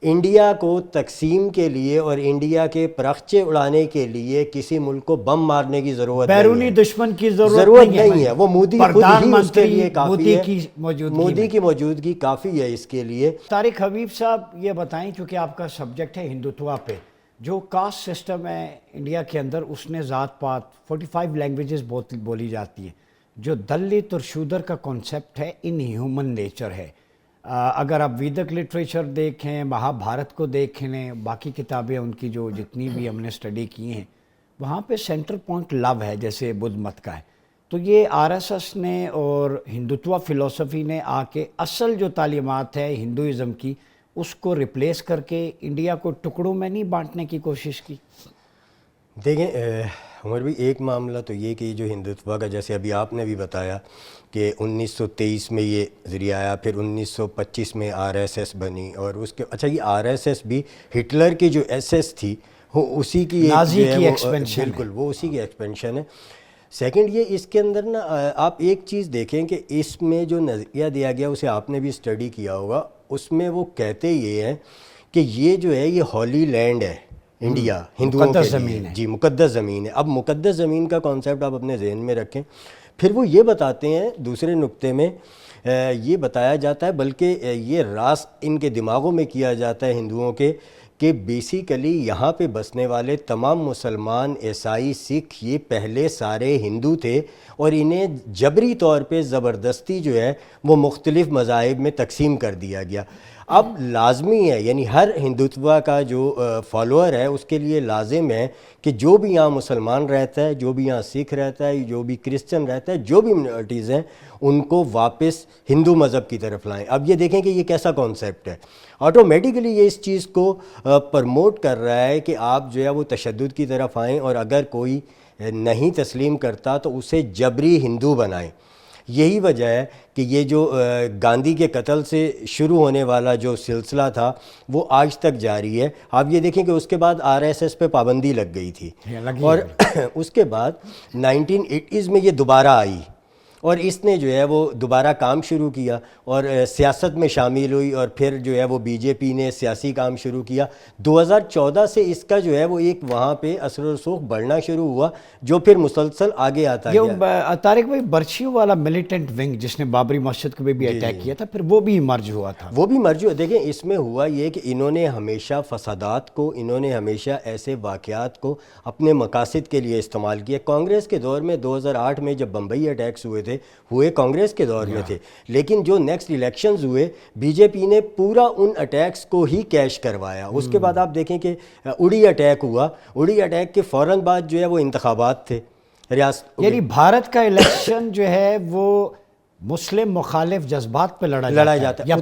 India کو تقسیم کے لیے اور انڈیا کے پرخچے اڑانے کے لیے کسی ملک کو بم مارنے کی ضرورت نہیں ہے، بیرونی دشمن کی ضرورت نہیں ہے، وہ مودی خود ہی اس کے لیے کافی مودی ہے، کی موجودگی مودی کی موجودگی کافی ہے اس کے لیے۔ طارق حبیب صاحب یہ بتائیں، چونکہ آپ کا سبجیکٹ ہے ہندوتوا پہ، جو کاسٹ سسٹم ہے انڈیا کے اندر، اس نے ذات پات 45 لینگویجز بولی جاتی ہیں، جو دلت اور شودر کا کانسیپٹ ہے ان ہیومن نیچر ہے۔ اگر آپ ویدک لٹریچر دیکھیں، مہا بھارت کو دیکھ لیں، باقی کتابیں ان کی جو جتنی بھی ہم نے اسٹڈی کی ہیں، وہاں پہ سینٹر پوائنٹ لو ہے، جیسے بدھ مت کا ہے۔ تو یہ آر ایس ایس نے اور ہندوتوا فلسفی نے آ کے اصل جو تعلیمات ہے ہندوازم کی، اس کو ریپلیس کر کے انڈیا کو ٹکڑوں میں نہیں بانٹنے کی کوشش کی؟ دیکھیں عمر بھی، ایک معاملہ تو یہ کہ جو ہندوتوا کا، جیسے ابھی آپ نے بھی بتایا کہ 1923 میں یہ ذریعہ آیا، پھر 1925 میں آر ایس ایس بنی، اور اس کے اچھا یہ آر ایس ایس بھی ہٹلر کی جو ایس ایس تھی وہ اسی کی ایک نازی جو ہے کی وہ ایکسپینشن ہے۔ بالکل وہ اسی کی ایکسپینشن ہے۔ سیکنڈ یہ اس کے اندر نا آپ ایک چیز دیکھیں کہ اس میں جو نظریہ دیا گیا اسے آپ نے بھی اسٹڈی کیا ہوگا، اس میں وہ کہتے یہ ہیں کہ یہ جو ہے یہ ہولی لینڈ ہے انڈیا ہندوؤں کے مقدس لیے، زمین ہے۔ جی مقدس زمین ہے۔ اب مقدس زمین کا کانسیپٹ آپ اپنے ذہن میں رکھیں۔ پھر وہ یہ بتاتے ہیں دوسرے نقطے میں یہ بتایا جاتا ہے، بلکہ یہ راز ان کے دماغوں میں کیا جاتا ہے ہندوؤں کے، کہ بیسیکلی یہاں پہ بسنے والے تمام مسلمان، عیسائی، سکھ یہ پہلے سارے ہندو تھے، اور انہیں جبری طور پہ زبردستی جو ہے وہ مختلف مذاہب میں تقسیم کر دیا گیا۔ اب لازمی ہے، یعنی ہر ہندوتوا کا جو فالوور ہے اس کے لیے لازم ہے کہ جو بھی یہاں مسلمان رہتا ہے، جو بھی یہاں سکھ رہتا ہے، جو بھی کرسچن رہتا ہے، جو بھی منورٹیز ہیں، ان کو واپس ہندو مذہب کی طرف لائیں۔ اب یہ دیکھیں کہ یہ کیسا کانسیپٹ ہے، آٹومیٹیکلی یہ اس چیز کو پرموٹ کر رہا ہے کہ آپ جو ہے وہ تشدد کی طرف آئیں، اور اگر کوئی نہیں تسلیم کرتا تو اسے جبری ہندو بنائیں۔ یہی وجہ ہے کہ یہ جو گاندھی کے قتل سے شروع ہونے والا جو سلسلہ تھا وہ آج تک جاری ہے۔ آپ یہ دیکھیں کہ اس کے بعد آر ایس ایس پہ پابندی لگ گئی تھی، اور اس کے بعد 1980s میں یہ دوبارہ آئی، اور اس نے جو ہے وہ دوبارہ کام شروع کیا اور سیاست میں شامل ہوئی، اور پھر جو ہے وہ بی جے پی نے سیاسی کام شروع کیا۔ 2014 سے اس کا جو ہے وہ ایک وہاں پہ اثر و رسوخ بڑھنا شروع ہوا، جو پھر مسلسل آگے آتا گیا۔ طارق بھائی، برچیو والا ملیٹنٹ ونگ جس نے بابری مسجد کو بھی اٹیک کیا تھا، پھر وہ بھی مرج ہوا تھا۔ وہ بھی مرج ہوا۔ دیکھیں اس میں ہوا یہ کہ انہوں نے ہمیشہ فسادات کو، انہوں نے ہمیشہ ایسے واقعات کو اپنے مقاصد کے لیے استعمال کیا۔ کانگریس کے دور میں 2008 میں جب بمبئی اٹیکس ہوئے کانگریس کے دور میں تھے، لیکن جو نیکسٹ الیکشنز ہوئے بی جے پی نے پورا ان اٹیکس کو ہی کیش کروایا۔ اس کے بعد آپ دیکھیں کہ اڑی اٹیک ہوا، اڑی اٹیک کے فوراً بعد جو ہے وہ انتخابات تھے ریاست، یعنی بھارت کا الیکشن جو ہے وہ مسلم مخالف جذبات پہ لڑا جاتا ہے، یا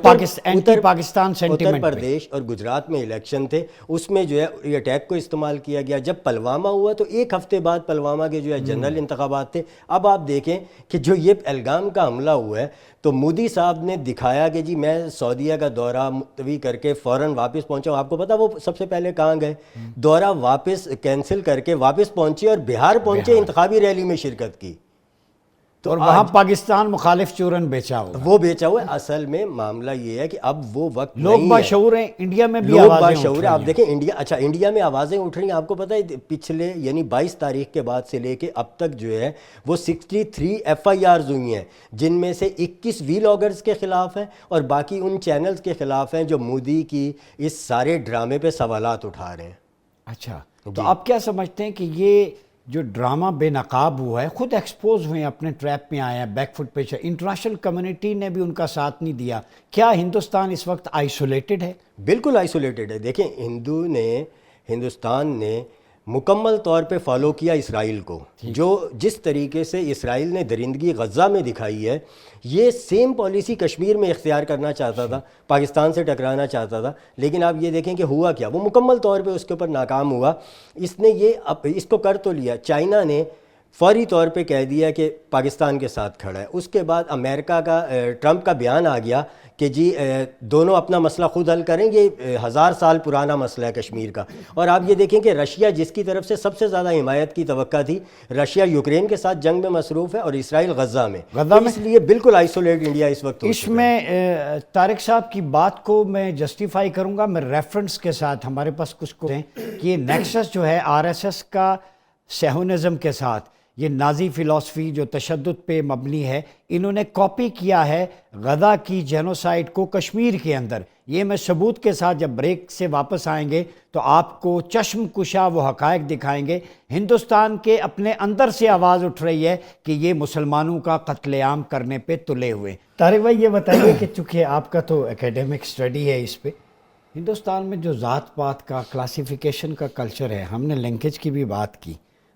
اینٹی پاکستان سینٹیمنٹ پہ۔ اتر پردیش اور گجرات میں الیکشن تھے، اس میں جو ہے یہ اٹیک کو استعمال کیا گیا۔ جب پلوامہ ہوا تو ایک ہفتے بعد پلوامہ کے جو ہے جنرل انتخابات تھے۔ اب آپ دیکھیں کہ جو یہ پہلگام کا حملہ ہوا ہے تو مودی صاحب نے دکھایا کہ جی میں سعودیہ کا دورہ ملتوی کر کے فوراً واپس پہنچا ہوں۔ آپ کو پتا وہ سب سے پہلے کہاں گئے؟ دورہ واپس کینسل کر کے واپس پہنچے اور بہار پہنچے، انتخابی ریلی میں شرکت کی، اور وہاں پاکستان مخالف چورن بیچا ہوا، وہ بیچا ہوا ہے۔ اصل میں معاملہ یہ ہے کہ اب وہ وقت لوگ نہیں ہے، باشعور ہیں، انڈیا میں بھی لوگ آوازیں باشعور اٹھ ہیں۔ رہی آپ دیکھیں انڈیا میں آوازیں اٹھ رہی ہیں۔ آپ کو پتہ ہے پچھلے یعنی 22 تاریخ کے بعد سے لے کے اب تک جو ہے وہ 63 ایف آئی آرز ہوئی ہیں، جن میں سے 21 ویلاگرز کے خلاف ہیں اور باقی ان چینلز کے خلاف ہیں جو مودی کی اس سارے ڈرامے پہ سوالات اٹھا رہے ہیں۔ اچھا، تو آپ کیا سمجھتے ہیں کہ یہ جو ڈرامہ بے نقاب ہوا ہے، خود ایکسپوز ہوئے ہیں، اپنے ٹریپ میں آئے ہیں، بیک فٹ پہ، انٹرنیشنل کمیونٹی نے بھی ان کا ساتھ نہیں دیا، کیا ہندوستان اس وقت آئسولیٹڈ ہے؟ بالکل آئسولیٹڈ ہے۔ دیکھیں ہندوستان نے مکمل طور پہ فالو کیا اسرائیل کو، جو جس طریقے سے اسرائیل نے درندگی غزہ میں دکھائی ہے، یہ سیم پالیسی کشمیر میں اختیار کرنا چاہتا تھا، پاکستان سے ٹکرانا چاہتا تھا، لیکن آپ یہ دیکھیں کہ ہوا کیا، وہ مکمل طور پہ اس کے اوپر ناکام ہوا۔ اس نے اس کو کر تو لیا۔ چائنا نے فوری طور پہ کہہ دیا کہ پاکستان کے ساتھ کھڑا ہے. اس کے بعد امریکہ کا ٹرمپ کا بیان آ گیا کہ جی دونوں اپنا مسئلہ خود حل کریں, یہ 1000 سال پرانا مسئلہ ہے کشمیر کا. اور آپ یہ دیکھیں کہ رشیا جس کی طرف سے سب سے زیادہ حمایت کی توقع تھی, رشیا یوکرین کے ساتھ جنگ میں مصروف ہے اور اسرائیل غزہ میں, اس لیے بالکل آئسولیٹ انڈیا اس وقت. اس میں طارق صاحب کی بات کو میں جسٹیفائی کروں گا, میں ریفرنس کے ساتھ, ہمارے پاس کچھ ہیں کہ یہ نیکسس جو ہے آر ایس ایس کا سیہونزم کے ساتھ, یہ نازی فلسفی جو تشدد پہ مبنی ہے, انہوں نے کاپی کیا ہے غزہ کی جینوسائیڈ کو کشمیر کے اندر. یہ میں ثبوت کے ساتھ جب بریک سے واپس آئیں گے تو آپ کو چشم کشا وہ حقائق دکھائیں گے. ہندوستان کے اپنے اندر سے آواز اٹھ رہی ہے کہ یہ مسلمانوں کا قتل عام کرنے پہ تلے ہوئے. طارق بھائی یہ بتائیے کہ چونکہ آپ کا تو اکیڈمک اسٹڈی ہے اس پہ, ہندوستان میں جو ذات پات کا کلاسیفیکیشن کا کلچر ہے, ہم نے لنکیج کی بھی بات کی,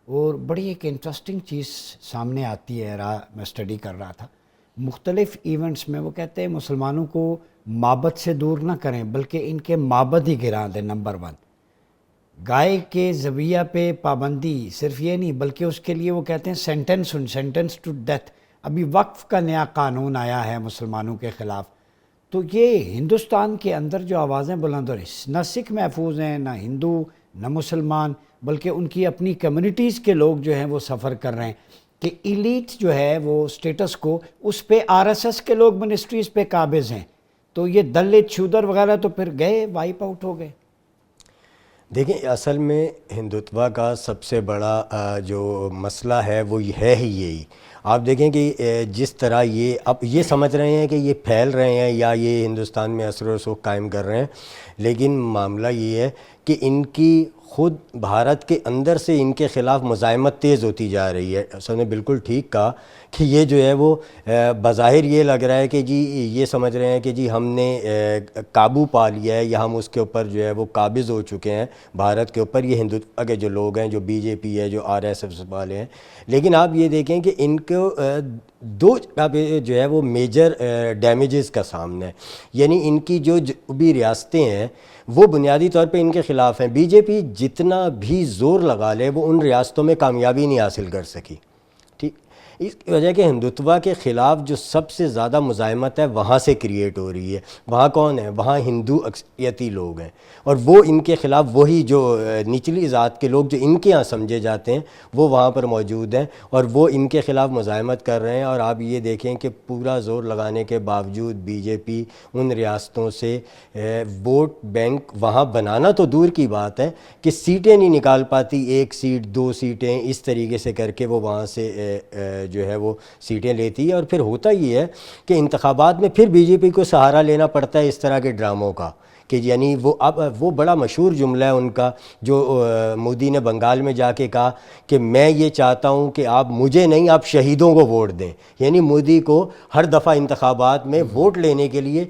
اور بڑی ایک انٹرسٹنگ چیز سامنے آتی ہے, میں اسٹڈی کر رہا تھا مختلف ایونٹس میں. وہ کہتے ہیں مسلمانوں کو معبد سے دور نہ کریں بلکہ ان کے معبد ہی گرا دیں. نمبر 1, گائے کے ذبیحہ پہ پابندی, صرف یہ نہیں بلکہ اس کے لیے وہ کہتے ہیں سینٹنس ٹو ڈیتھ. ابھی وقف کا نیا قانون آیا ہے مسلمانوں کے خلاف. تو یہ ہندوستان کے اندر جو آوازیں بلند ہو رہی, نہ سکھ محفوظ ہیں, نہ ہندو, نہ مسلمان, بلکہ ان کی اپنی کمیونٹیز کے لوگ جو ہیں وہ سفر کر رہے ہیں کہ ایلیٹ جو ہے وہ سٹیٹس کو, اس پہ آر ایس ایس کے لوگ منسٹریز پہ قابض ہیں. تو یہ دلت شودر وغیرہ تو پھر گئے, وائپ آؤٹ ہو گئے. دیکھیں اصل میں ہندوتوا کا سب سے بڑا جو مسئلہ ہے وہ ہے ہی یہی. آپ دیکھیں کہ جس طرح یہ اب یہ سمجھ رہے ہیں کہ یہ پھیل رہے ہیں یا یہ ہندوستان میں اثر و رسوخ قائم کر رہے ہیں, لیکن معاملہ یہ ہے کہ ان کی خود بھارت کے اندر سے ان کے خلاف مزاحمت تیز ہوتی جا رہی ہے. سب نے بالکل ٹھیک کہا کہ یہ جو ہے وہ بظاہر یہ لگ رہا ہے کہ جی یہ سمجھ رہے ہیں کہ جی ہم نے قابو پا لیا ہے یا ہم اس کے اوپر جو ہے وہ قابض ہو چکے ہیں بھارت کے اوپر, یہ ہندوتوا کے جو لوگ ہیں, جو بی جے پی ہے, جو آر ایس ایس والے ہیں. لیکن آپ یہ دیکھیں کہ ان کو دو جگہ پہ جو ہے وہ میجر ڈیمیجز کا سامنا ہے. یعنی ان کی جو جنوبی ریاستیں ہیں وہ بنیادی طور پہ ان کے خلاف ہیں. بی جے پی جتنا بھی زور لگا لے وہ ان ریاستوں میں کامیابی نہیں حاصل کر سکی. ٹھیک, اس کی وجہ کہ ہندوتوا کے خلاف جو سب سے زیادہ مزاحمت ہے وہاں سے کریٹ ہو رہی ہے. وہاں کون ہے؟ وہاں ہندو اکثریتی لوگ ہیں, اور وہ ان کے خلاف وہی جو نچلی ذات کے لوگ جو ان کے ہاں سمجھے جاتے ہیں وہ وہاں پر موجود ہیں, اور وہ ان کے خلاف مزاحمت کر رہے ہیں. اور آپ یہ دیکھیں کہ پورا زور لگانے کے باوجود بی جے پی ان ریاستوں سے ووٹ بینک وہاں بنانا تو دور کی بات ہے کہ سیٹیں نہیں نکال پاتی, 1 سیٹ 2 سیٹیں اس طریقے سے کر کے وہ وہاں سے جو ہے وہ سیٹیں لیتی ہے. اور پھر ہوتا یہ ہے کہ انتخابات میں پھر بی جے پی کو سہارا لینا پڑتا ہے اس طرح کے ڈراموں کا, کہ یعنی وہ بڑا مشہور جملہ ہے ان کا جو مودی نے بنگال میں جا کے کہا کہ میں یہ چاہتا ہوں کہ آپ مجھے نہیں, آپ شہیدوں کو ووٹ دیں. یعنی مودی کو ہر دفعہ انتخابات میں ووٹ لینے کے لیے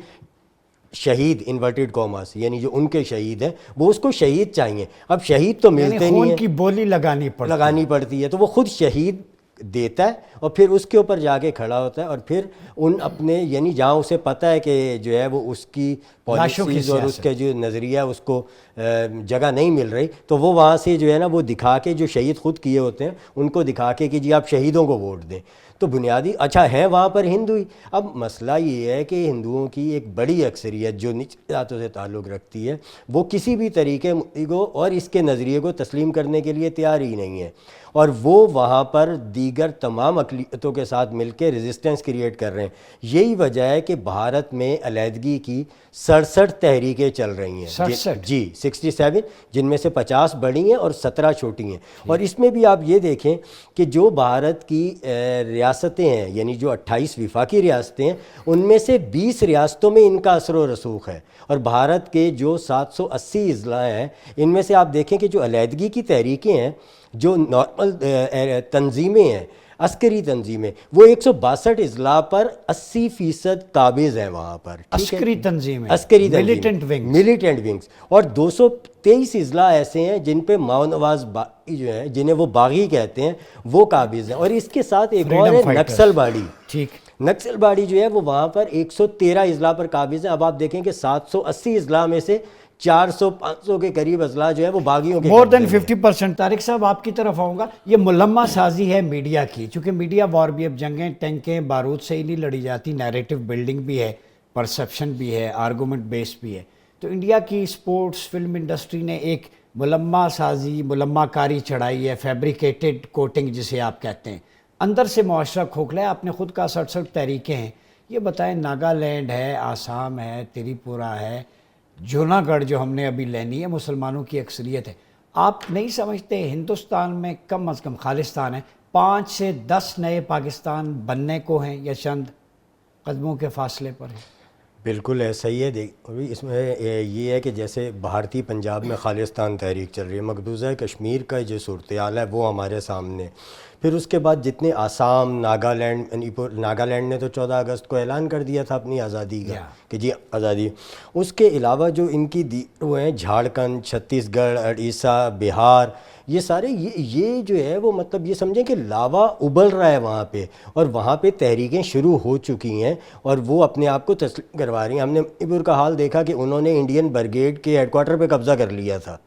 شہید انورٹڈ کاماس, یعنی جو ان کے شہید ہیں وہ اس کو شہید چاہیے. اب شہید تو ملتے نہیں ہیں, کی بولی لگانی پڑتی ہے, تو وہ خود شہید دیتا ہے اور پھر اس کے اوپر جا کے کھڑا ہوتا ہے. اور پھر ان اپنے یعنی جہاں اسے پتہ ہے کہ جو ہے وہ اس کی پالیسیز اور اس کے جو نظریہ اس کو جگہ نہیں مل رہی, تو وہ وہاں سے جو ہے نا وہ دکھا کے, جو شہید خود کیے ہوتے ہیں ان کو دکھا کے کہ جی آپ شہیدوں کو ووٹ دیں. تو بنیادی اچھا ہے وہاں پر ہندو ہی. اب مسئلہ یہ ہے کہ ہندوؤں کی ایک بڑی اکثریت جو نچلی ذاتوں سے تعلق رکھتی ہے وہ کسی بھی طریقے کو اور اس کے نظریے کو تسلیم کرنے کے لیے تیار ہی نہیں ہے, اور وہ وہاں پر دیگر تمام اقلیتوں کے ساتھ مل کے ریزسٹنس کریٹ کر رہے ہیں. یہی وجہ ہے کہ بھارت میں علیحدگی کی 67 تحریکیں چل رہی ہیں. 67 جی 67, جن میں سے 50 بڑی ہیں اور 17 چھوٹی ہیں. اور اس میں بھی آپ یہ دیکھیں کہ جو بھارت کی ریاستیں ہیں, یعنی جو 28 وفاقی ریاستیں ہیں, ان میں سے 20 ریاستوں میں ان کا اثر و رسوخ ہے. اور بھارت کے جو 780 اضلاع ہیں ان میں سے آپ دیکھیں کہ جو علیحدگی کی تحریکیں ہیں, جو نارمل تنظیمیں ہیں, عسکری تنظیمیں, وہ 162 اضلاع پر 80% قابض ہیں وہاں پر. عسکری تنظیمیں, ملیٹنٹ ونگز, اور 223 اضلاع ایسے ہیں جن پہ ماؤ نواز باغی جو ہیں, جنہیں وہ باغی کہتے ہیں, وہ قابض ہیں. اور اس کے ساتھ ایک اور ہے نکسل باڑی. ٹھیک, نکسل باڑی جو ہے وہ وہاں پر 113 اضلاع پر قابض ہیں. اب آپ دیکھیں کہ 780 اضلاع میں سے 400-500 کے قریب اسلحہ جو ہے وہ باغیوں کے مور دین قبضے میں ہے۔ 50%۔ طارق صاحب آپ کی طرف آؤں گا، یہ ملمہ سازی ہے میڈیا کی، چونکہ میڈیا وار بھی، اب جنگیں ٹینکیں بارود سے ہی نہیں لڑی جاتی، نیریٹو بلڈنگ بھی ہے، پرسپشن بھی ہے، آرگومنٹ بیس بھی ہے۔ تو انڈیا کی سپورٹس فلم انڈسٹری نے ایک ملمہ سازی، ملمہ کاری چڑھائی ہے، فیبریکیٹڈ کوٹنگ جسے آپ کہتے ہیں، اندر سے معاشرہ کھوکھلا ہے۔ آپ نے خود کہا 67 تحریکیں ہیں، یہ بتائیں ناگالینڈ ہے، آسام ہے، تریپورہ ہے، جوناگڑھ جو ہم نے ابھی لینی ہے، مسلمانوں کی اکثریت ہے، آپ نہیں سمجھتے ہندوستان میں کم از کم خالستان ہے 5 سے 10 نئے پاکستان بننے کو ہیں یا چند قدموں کے فاصلے پر ہیں؟ بالکل ایسا ہی ہے۔ اس میں یہ ہے کہ جیسے بھارتی پنجاب میں خالستان تحریک چل رہی ہے، مقبوضہ کشمیر کا جو صورتحال ہے وہ ہمارے سامنے، پھر اس کے بعد جتنے آسام، ناگالینڈ، ناگالینڈ نے تو 14 اگست کو اعلان کر دیا تھا اپنی آزادی کا کہ جی آزادی۔ اس کے علاوہ جو ان کی وہ ہیں جھارکھنڈ، چھتیس گڑھ، اڑیسہ، بہار، یہ سارے یہ جو ہے وہ مطلب یہ سمجھیں کہ لاوا ابل رہا ہے وہاں پہ، اور وہاں پہ تحریکیں شروع ہو چکی ہیں اور وہ اپنے آپ کو تسلیم کروا رہی ہیں۔ ہم نے منی پور کا حال دیکھا کہ انہوں نے انڈین برگیڈ کے ہیڈ کوارٹر پہ قبضہ کر لیا تھا،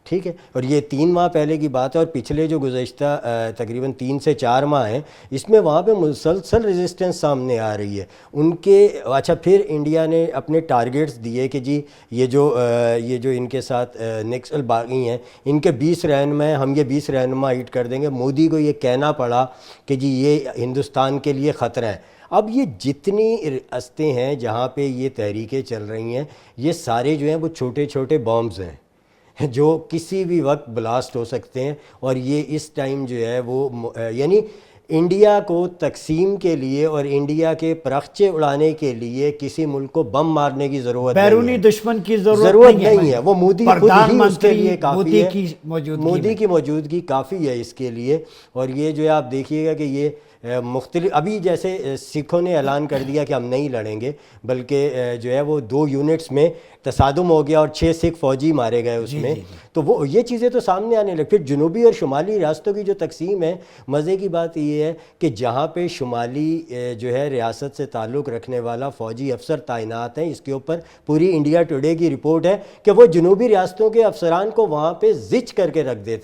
ٹھیک ہے، اور یہ 3 ماہ پہلے کی بات ہے، اور پچھلے جو گزشتہ تقریباً 3 سے 4 ماہ ہیں اس میں وہاں پہ مسلسل ریزسٹنس سامنے آ رہی ہے ان کے۔ اچھا پھر انڈیا نے اپنے ٹارگیٹس دیے کہ جی یہ جو ان کے ساتھ نکسل باغی ہیں ان کے 20 رہنما ہیں، ہم یہ 20 رہنما ہٹ کر دیں گے۔ مودی کو یہ کہنا پڑا کہ جی یہ ہندوستان کے لیے خطرہ ہے۔ اب یہ جتنی ریاستیں ہیں جہاں پہ یہ تحریکیں چل رہی ہیں، یہ سارے جو ہیں وہ چھوٹے چھوٹے بامز ہیں جو کسی بھی وقت بلاسٹ ہو سکتے ہیں، اور یہ اس ٹائم جو ہے وہ یعنی انڈیا کو تقسیم کے لیے اور انڈیا کے پرخچے اڑانے کے لیے کسی ملک کو بم مارنے کی ضرورت نہیں ہے، بیرونی دشمن کی ضرورت نہیں ہے۔ وہ مودی خود ہی اس کے لیے کافی ہے، مودی کی موجودگی کافی ہے اس کے لیے۔ اور یہ جو ہے آپ دیکھیے گا کہ یہ مختلف، ابھی جیسے سکھوں نے اعلان کر دیا کہ ہم نہیں لڑیں گے، بلکہ جو ہے وہ 2 یونٹس میں تصادم ہو گیا اور 6 سکھ فوجی مارے گئے اس میں، تو وہ یہ چیزیں تو سامنے آنے لگ۔ پھر جنوبی اور شمالی ریاستوں کی جو تقسیم ہے، مزے کی بات یہ ہے کہ جہاں پہ شمالی جو ہے ریاست سے تعلق رکھنے والا فوجی افسر تعینات ہیں، اس کے اوپر پوری انڈیا ٹوڈے کی رپورٹ ہے کہ وہ جنوبی ریاستوں کے افسران کو وہاں پہ زچ کر کے رکھ دیتے ہیں۔